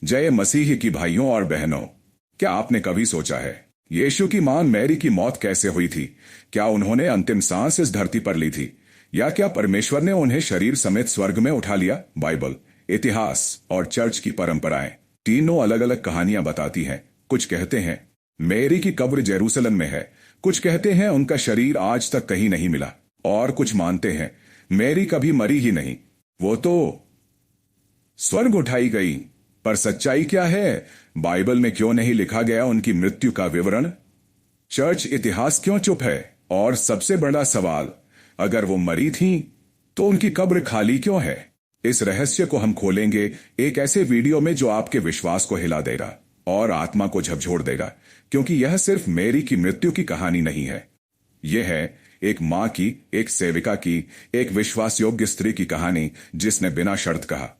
जय मसीह की भाइयों और बहनों। क्या आपने कभी सोचा है यीशु की मां मैरी की मौत कैसे हुई थी? क्या उन्होंने अंतिम सांस इस धरती पर ली थी, या क्या परमेश्वर ने उन्हें शरीर समेत स्वर्ग में उठा लिया? बाइबल, इतिहास और चर्च की परंपराएं तीनों अलग अलग कहानियां बताती हैं। कुछ कहते हैं मैरी की कब्र जेरूसलम में है, कुछ कहते हैं उनका शरीर आज तक कहीं नहीं मिला, और कुछ मानते हैं मैरी कभी मरी ही नहीं, वो तो स्वर्ग उठाई गई। पर सच्चाई क्या है? बाइबल में क्यों नहीं लिखा गया उनकी मृत्यु का विवरण? चर्च इतिहास क्यों चुप है? और सबसे बड़ा सवाल, अगर वो मरी थी तो उनकी कब्र खाली क्यों है? इस रहस्य को हम खोलेंगे एक ऐसे वीडियो में जो आपके विश्वास को हिला देगा और आत्मा को झकझोर देगा, क्योंकि यह सिर्फ मैरी की मृत्यु की कहानी नहीं है। यह है एक मां की, एक सेविका की, एक विश्वास योग्य स्त्री की कहानी जिसने बिना शर्त कहा,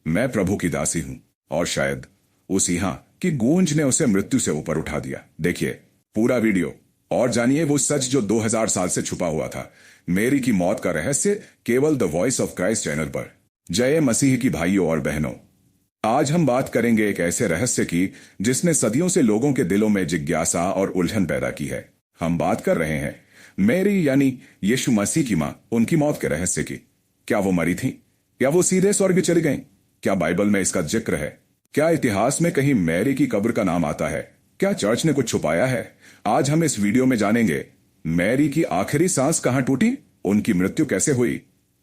मैं प्रभु की दासी हूं, और शायद उसी हां की गूंज ने उसे मृत्यु से ऊपर उठा दिया। देखिए पूरा वीडियो और जानिए वो सच जो 2000 साल से छुपा हुआ था। मैरी की मौत का रहस्य केवल the voice of Christ channel पर। जय मसीह की भाइयों और बहनों। आज हम बात करेंगे एक ऐसे रहस्य की जिसने सदियों से लोगों के दिलों में जिज्ञासा और उलझन पैदा की है। हम बात कर रहे हैं मैरी यानी यीशु मसीह की मां, उनकी मौत के रहस्य की। क्या वो मरी थी, या वो सीधे स्वर्ग चली गईं? क्या बाइबल में इसका जिक्र है? क्या इतिहास में कहीं मैरी की कब्र का नाम आता है? क्या चर्च ने कुछ छुपाया है? आज हम इस वीडियो में जानेंगे मैरी की आखिरी सांस कहां टूटी, उनकी मृत्यु कैसे हुई,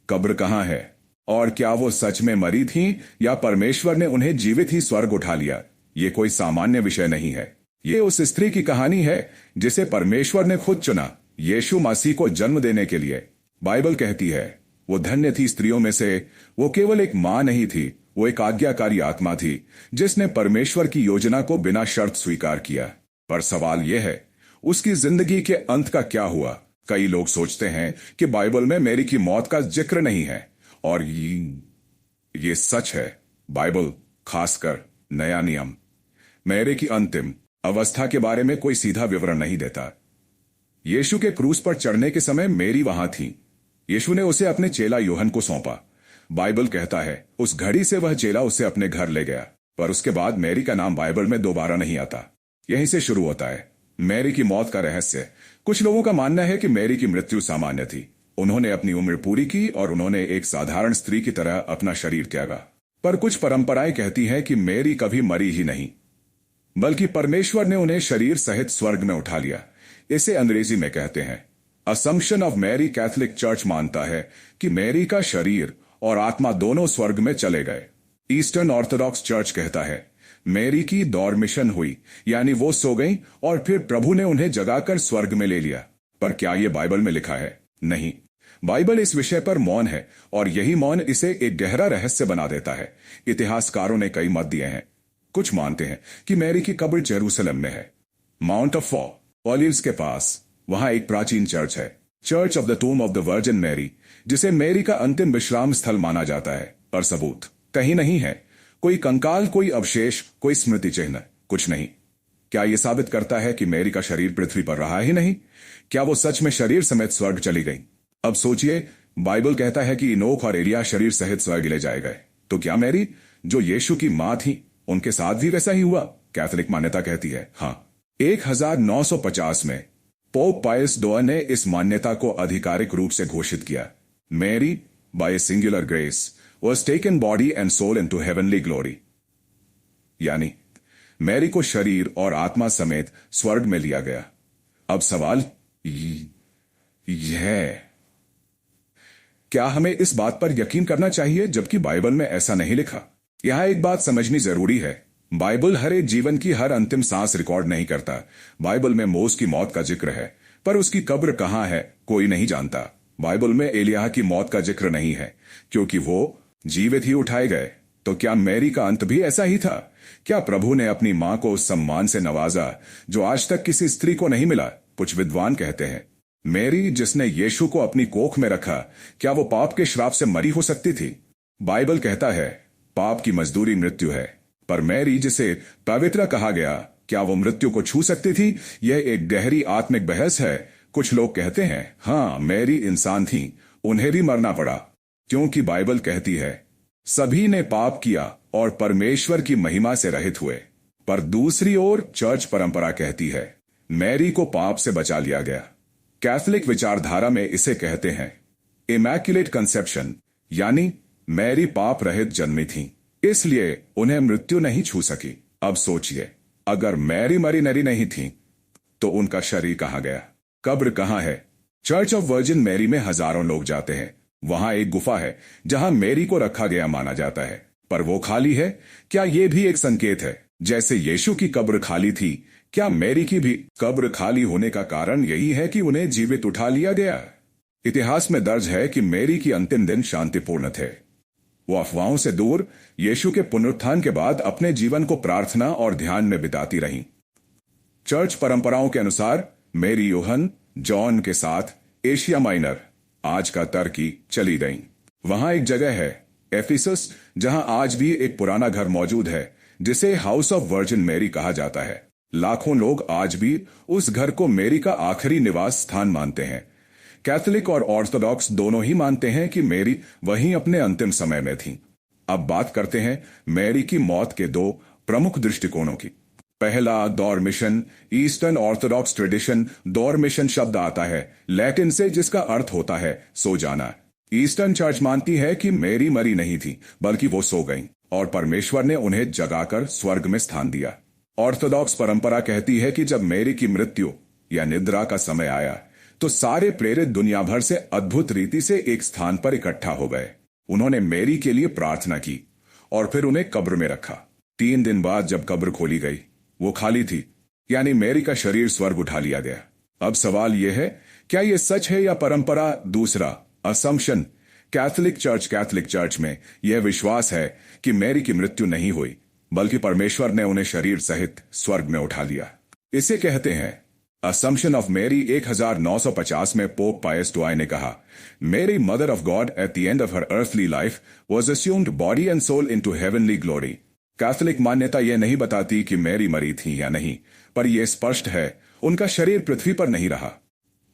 कब्र कहां है, और क्या वो सच में मरी थी या परमेश्वर ने उन्हें जीवित ही स्वर्ग उठा लिया। ये कोई सामान्य विषय नहीं है। ये उस स्त्री की कहानी है जिसे परमेश्वर ने खुद चुना यीशु मसीह को जन्म देने के लिए। बाइबल कहती है वो धन्य थी स्त्रियों में से। वो केवल एक मां नहीं थी, वो एक आज्ञाकारी आत्मा थी जिसने परमेश्वर की योजना को बिना शर्त स्वीकार किया। पर सवाल यह है, उसकी जिंदगी के अंत का क्या हुआ? कई लोग सोचते हैं कि बाइबल में मैरी की मौत का जिक्र नहीं है, और ये सच है। बाइबल, खासकर नया नियम, मैरी की अंतिम अवस्था के बारे में कोई सीधा विवरण नहीं देता। यीशु के क्रूस पर चढ़ने के समय मैरी वहां थी। यीशु ने उसे अपने चेला यूहन्ना को सौंपा। बाइबल कहता है उस घड़ी से वह चेला उसे अपने घर ले गया, पर उसके बाद मैरी का नाम बाइबल में दोबारा नहीं आता। यहीं से शुरू होता है मैरी की मौत का रहस्य। कुछ लोगों का मानना है कि मैरी की मृत्यु सामान्य थी। उन्होंने अपनी उम्र पूरी की और उन्होंने एक साधारण स्त्री की तरह अपना शरीर त्यागा। पर कुछ परंपराएं कहती हैं कि मैरी कभी मरी ही नहीं, बल्कि परमेश्वर ने उन्हें शरीर सहित स्वर्ग में उठा लिया। इसे अंग्रेजी में कहते हैं assumption of Mary. Catholic church मानता है कि मैरी का शरीर और आत्मा दोनों स्वर्ग में चले गए। ईस्टर्न ऑर्थोडॉक्स चर्च कहता है मैरी की डॉर्मिशन हुई, यानी वो सो गई और फिर प्रभु ने उन्हें जगाकर स्वर्ग में ले लिया। पर क्या यह बाइबल में लिखा है? नहीं। बाइबल इस विषय पर मौन है, और यही मौन इसे एक गहरा रहस्य बना देता है। इतिहासकारों ने कई मत दिए हैं। कुछ मानते हैं कि मैरी की कब्र जेरूसलम में है, माउंट ऑफ ओलिव्स के पास। वहां एक प्राचीन चर्च है, church of the tomb of the virgin Mary, जिसे मैरी का अंतिम विश्राम स्थल माना जाता है। पर सबूत कहीं नहीं है। कोई कंकाल, कोई अवशेष, कोई स्मृति चिन्ह, कुछ नहीं। क्या यह साबित करता है कि मैरी का शरीर पृथ्वी पर रहा ही नहीं? क्या वो सच में शरीर समेत स्वर्ग चली गई? अब सोचिए, बाइबल कहता है कि इनोख और एलिया शरीर सहित स्वर्ग ले जाए गए। तो क्या मैरी, जो यीशु की मां थी, उनके साथ भी वैसा ही हुआ? कैथोलिक मान्यता कहती है हाँ। 1950 में पोप पायस II ने इस मान्यता को आधिकारिक रूप से घोषित किया। Mary, by singular grace, was taken body and soul into heavenly glory। यानी मैरी को शरीर और आत्मा समेत स्वर्ग में लिया गया। अब सवाल यह है, क्या हमें इस बात पर यकीन करना चाहिए जबकि बाइबल में ऐसा नहीं लिखा? यहां एक बात समझनी जरूरी है, बाइबल हर एक जीवन की हर अंतिम सांस रिकॉर्ड नहीं करता। बाइबल में मोस की मौत का जिक्र है, पर उसकी कब्र कहां है कोई नहीं जानता। बाइबल में एलिय्याह की मौत का जिक्र नहीं है, क्योंकि वो जीवित ही उठाए गए। तो क्या मैरी का अंत भी ऐसा ही था? क्या प्रभु ने अपनी मां को उस सम्मान से नवाजा जो आज तक किसी स्त्री को नहीं मिला? कुछ विद्वान कहते हैं मैरी, जिसने यीशु को अपनी कोख में रखा, क्या वो पाप के श्राप से मरी हो सकती थी? बाइबल कहता है पाप की मजदूरी मृत्यु है। पर मैरी, जिसे पवित्र कहा गया, क्या वो मृत्यु को छू सकती थी? यह एक गहरी आत्मिक बहस है। कुछ लोग कहते हैं हाँ, मैरी इंसान थी, उन्हें भी मरना पड़ा, क्योंकि बाइबल कहती है सभी ने पाप किया और परमेश्वर की महिमा से रहित हुए। पर दूसरी ओर चर्च परंपरा कहती है मैरी को पाप से बचा लिया गया। कैथोलिक विचारधारा में इसे कहते हैं इमैक्युलेट कंसेप्शन, यानी मैरी पाप रहित जन्मी थी, इसलिए उन्हें मृत्यु नहीं छू सकी। अब सोचिए, अगर मैरी मरी नरी नहीं थी तो उनका शरीर कहां गया? कब्र कहां है? चर्च ऑफ वर्जिन मैरी में हजारों लोग जाते हैं। वहां एक गुफा है जहां मैरी को रखा गया माना जाता है, पर वो खाली है। क्या यह भी एक संकेत है? जैसे यीशु की कब्र खाली थी, क्या मैरी की भी कब्र खाली होने का कारण यही है कि उन्हें जीवित उठा लिया गया? इतिहास में दर्ज है कि मैरी की अंतिम दिन शांतिपूर्ण थे। वो अफवाहों से दूर यीशु के पुनरुत्थान के बाद अपने जीवन को प्रार्थना और ध्यान में बिताती रहीं। चर्च परंपराओं के अनुसार मैरी यूहन्ना जॉन के साथ एशिया माइनर, आज का टर्की, चली गईं। वहां एक जगह है एफिसस, जहां आज भी एक पुराना घर मौजूद है जिसे हाउस ऑफ वर्जिन मैरी कहा जाता है। लाखों लोग आज भी उस घर को मैरी का आखिरी निवास स्थान मानते हैं। कैथोलिक और ऑर्थोडॉक्स दोनों ही मानते हैं कि मैरी वहीं अपने अंतिम समय में थी। अब बात करते हैं मैरी की मौत के दो प्रमुख दृष्टिकोणों की। पहला, Dormition. Eastern Orthodox tradition, Dormition शब्द आता है लैटिन से, जिसका अर्थ होता है सो जाना। ईस्टर्न चर्च मानती है कि मैरी मरी नहीं थी, बल्कि वो सो गईं और परमेश्वर ने उन्हें जगाकर स्वर्ग में स्थान दिया। ऑर्थोडॉक्स परंपरा कहती है कि जब मैरी की मृत्यु या निद्रा का समय आया तो सारे प्रेरित दुनिया भर से अद्भुत रीति से एक स्थान पर इकट्ठा हो गए। उन्होंने मैरी के लिए प्रार्थना की और फिर उन्हें कब्र में रखा। 3 दिन बाद जब कब्र खोली गई, वो खाली थी, यानी मैरी का शरीर स्वर्ग उठा लिया गया। अब सवाल यह है, क्या यह सच है या परंपरा? दूसरा, असम्पशन। कैथोलिक चर्च में यह विश्वास है कि मैरी की मृत्यु नहीं हुई, बल्कि परमेश्वर ने उन्हें शरीर सहित स्वर्ग में उठा लिया। इसे कहते हैं असम्पशन ऑफ मैरी। 1950 में पोप पायस II ने कहा, Mary mother of God at the end of her earthly life was assumed body and soul into heavenly glory. Catholic मान्यता यह नहीं बताती कि मैरी मरी थी या नहीं, पर यह स्पष्ट है उनका शरीर पृथ्वी पर नहीं रहा।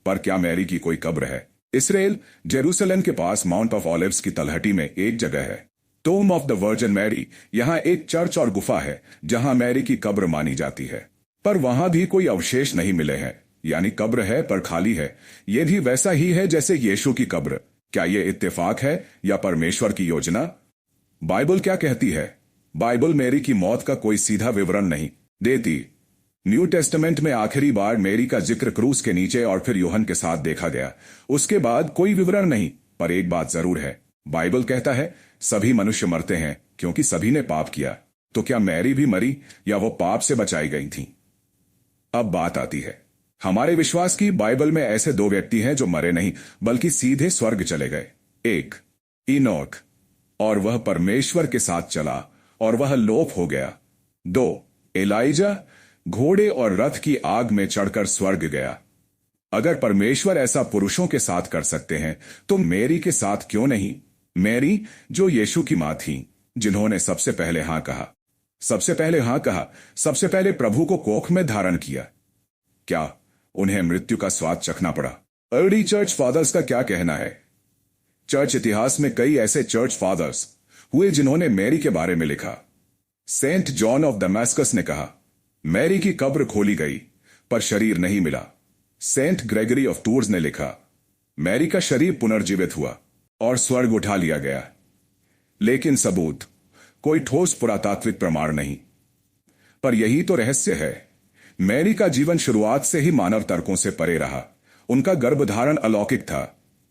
पर क्या मैरी की कोई कब्र है? इसराइल जेरूसलम के पास माउंट ऑफ ऑलिव्स की तलहटी में एक जगह है, tomb of the virgin Mary. यहां एक चर्च और गुफा है जहां मैरी की कब्र मानी जाती है, पर वहां भी कोई अवशेष नहीं मिले हैं, यानी कब्र है पर खाली है। यह भी वैसा ही है जैसे यीशु की कब्र। क्या यह इत्तेफाक है या परमेश्वर की योजना? बाइबल क्या कहती है? बाइबल मैरी की मौत का कोई सीधा विवरण नहीं देती। न्यू टेस्टामेंट में आखिरी बार मैरी का जिक्र क्रूस के नीचे और फिर यूहन्ना के साथ देखा गया। उसके बाद कोई विवरण नहीं। पर एक बात जरूर है, बाइबल कहता है सभी मनुष्य मरते हैं क्योंकि सभी ने पाप किया। तो क्या मैरी भी मरी या वो पाप से बचाई गई थी? अब बात आती है हमारे विश्वास की। बाइबल में ऐसे 2 व्यक्ति हैं जो मरे नहीं बल्कि सीधे स्वर्ग चले गए। 1, इनोक, और वह परमेश्वर के साथ चला और वह लोप हो गया। 2, एलाइजा, घोड़े और रथ की आग में चढ़कर स्वर्ग गया। अगर परमेश्वर ऐसा पुरुषों के साथ कर सकते हैं तो मैरी के साथ क्यों नहीं? मैरी जो यीशु की मां थी, जिन्होंने सबसे पहले हां कहा, सबसे पहले प्रभु को कोख में धारण किया, क्या उन्हें मृत्यु का स्वाद चखना पड़ा? अर्ली चर्च फादर्स का क्या कहना है? चर्च इतिहास में कई ऐसे चर्च फादर्स हुए जिन्होंने मैरी के बारे में लिखा। सेंट जॉन ऑफ दमास्कस ने कहा, मैरी की कब्र खोली गई पर शरीर नहीं मिला। सेंट ग्रेगरी ऑफ टूर्स ने लिखा, मैरी का शरीर पुनर्जीवित हुआ और स्वर्ग उठा लिया गया। लेकिन सबूत, कोई ठोस पुरातात्विक प्रमाण नहीं। पर यही तो रहस्य है। मैरी का जीवन शुरुआत से ही मानव तर्कों से परे रहा। उनका गर्भधारण अलौकिक था,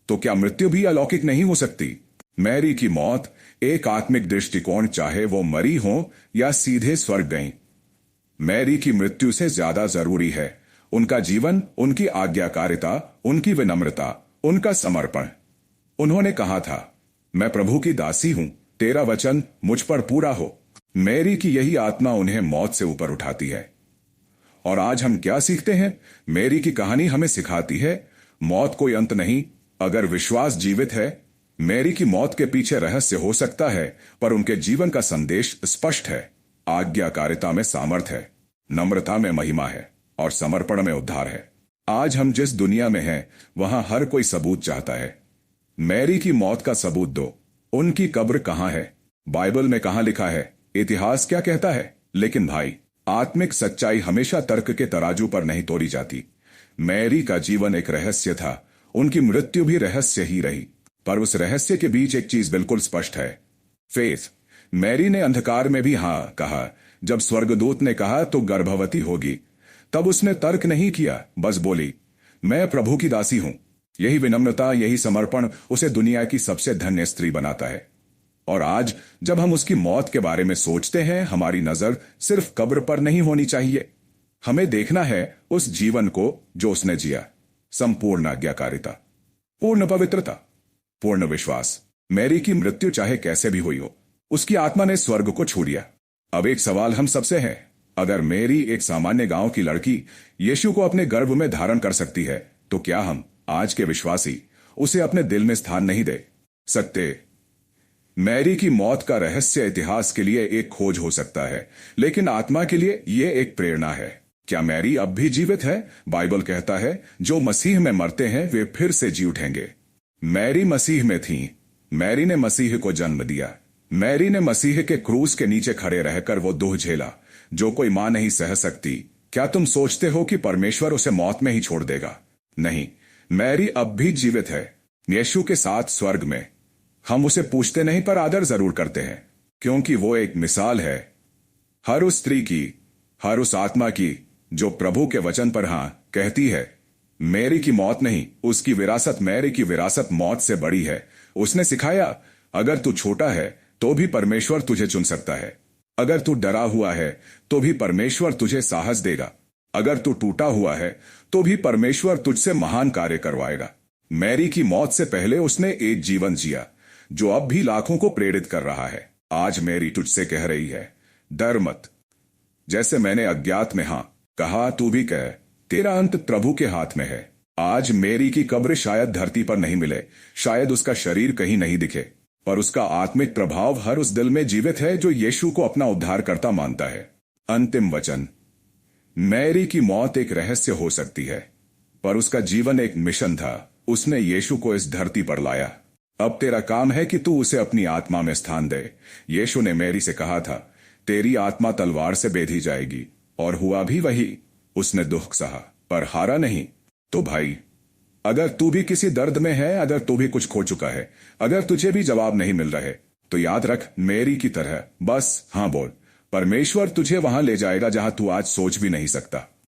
तो क्या मृत्यु भी अलौकिक नहीं हो सकती? मैरी की मौत एक आत्मिक दृष्टिकोण, चाहे वो मरी हो या सीधे स्वर्ग गईं। मैरी की मृत्यु से ज्यादा जरूरी है उनका जीवन, उनकी आज्ञाकारिता, उनकी विनम्रता, उनका समर्पण। उन्होंने कहा था, मैं प्रभु की दासी हूं, तेरा वचन मुझ पर पूरा हो। मैरी की यही आत्मा उन्हें मौत से ऊपर उठाती है। और आज हम क्या सीखते हैं? मैरी की कहानी हमें सिखाती है मौत कोई अंत नहीं। अगर विश्वास जीवित है, मैरी की मौत के पीछे रहस्य हो सकता है, पर उनके जीवन का संदेश स्पष्ट है। आज्ञाकारिता में सामर्थ है, नम्रता में महिमा है और समर्पण में उद्धार है। आज हम जिस दुनिया में हैं, वहां हर कोई सबूत चाहता है। मैरी की मौत का सबूत दो। उनकी कब्र कहां है? बाइबल में कहाँ लिखा है, इतिहास क्या कहता है? लेकिन भाई, आत्मिक सच्चाई हमेशा तर्क के तराजू पर नहीं तोड़ी जाती। मैरी का जीवन एक रहस्य था, उनकी मृत्यु भी रहस्य ही रही, पर उस रहस्य के बीच एक चीज बिल्कुल स्पष्ट है, फेथ। मैरी ने अंधकार में भी हां कहा। जब स्वर्गदूत ने कहा तो गर्भवती होगी, तब उसने तर्क नहीं किया, बस बोली, मैं प्रभु की दासी हूं। यही विनम्रता, यही समर्पण उसे दुनिया की सबसे धन्य स्त्री बनाता है। और आज जब हम उसकी मौत के बारे में सोचते हैं, हमारी नजर सिर्फ कब्र पर नहीं होनी चाहिए। हमें देखना है उस जीवन को जो उसने जिया, संपूर्ण आज्ञाकारिता, पूर्ण पवित्रता, पूर्ण विश्वास। मैरी की मृत्यु चाहे कैसे भी हुई हो, उसकी आत्मा ने स्वर्ग को छू लिया। अब एक सवाल हम सबसे है, अगर मैरी एक सामान्य गांव की लड़की यीशु को अपने गर्भ में धारण कर सकती है, तो क्या हम आज के विश्वासी उसे अपने दिल में स्थान नहीं दे सकते? मैरी की मौत का रहस्य इतिहास के लिए एक खोज हो सकता है, लेकिन आत्मा के लिए यह एक प्रेरणा है। क्या मैरी अब भी जीवित है? बाइबल कहता है, जो मसीह में मरते हैं वे फिर से जी उठेंगे। मैरी मसीह में थी। मैरी ने मसीह को जन्म दिया। मैरी ने मसीह के क्रूस के नीचे खड़े रहकर वो दुख झेला जो कोई मां नहीं सह सकती। क्या तुम सोचते हो कि परमेश्वर उसे मौत में ही छोड़ देगा? नहीं, मैरी अब भी जीवित है, यीशु के साथ स्वर्ग में। हम उसे पूछते नहीं, पर आदर जरूर करते हैं, क्योंकि वो एक मिसाल है हर उस स्त्री की, हर उस आत्मा की जो प्रभु के वचन पर हां कहती है। मैरी की मौत नहीं, उसकी विरासत, मैरी की विरासत मौत से बड़ी है। उसने सिखाया, अगर तू छोटा है तो भी परमेश्वर तुझे चुन सकता है। अगर तू डरा हुआ है तो भी परमेश्वर तुझे साहस देगा। अगर तू टूटा हुआ है तो भी परमेश्वर तुझसे महान कार्य करवाएगा। मैरी की मौत से पहले उसने एक जीवन जिया जो अब भी लाखों को प्रेरित कर रहा है। आज मैरी तुझसे कह रही है, डर मत। जैसे मैंने अज्ञात में हां कहा, तू भी कह, तेरा अंत प्रभु के हाथ में है। आज मैरी की कब्र शायद धरती पर नहीं मिले, शायद उसका शरीर कहीं नहीं दिखे, पर उसका आत्मिक प्रभाव हर उस दिल में जीवित है जो यीशु को अपना उद्धारकर्ता मानता है। अंतिम वचन। मैरी की मौत एक रहस्य हो सकती है, पर उसका जीवन एक मिशन था। उसने यीशु को इस धरती पर लाया। अब तेरा काम है कि तू उसे अपनी आत्मा में स्थान दे। यीशु ने मैरी से कहा था, तेरी आत्मा तलवार से बेधी जाएगी, और हुआ भी वही। उसने दुख सहा पर हारा नहीं। तो भाई, अगर तू भी किसी दर्द में है, अगर तू भी कुछ खो चुका है, अगर तुझे भी जवाब नहीं मिल रहे, तो याद रख, मैरी की तरह बस हां बोल। परमेश्वर तुझे वहां ले जाएगा जहां तू आज सोच भी नहीं सकता।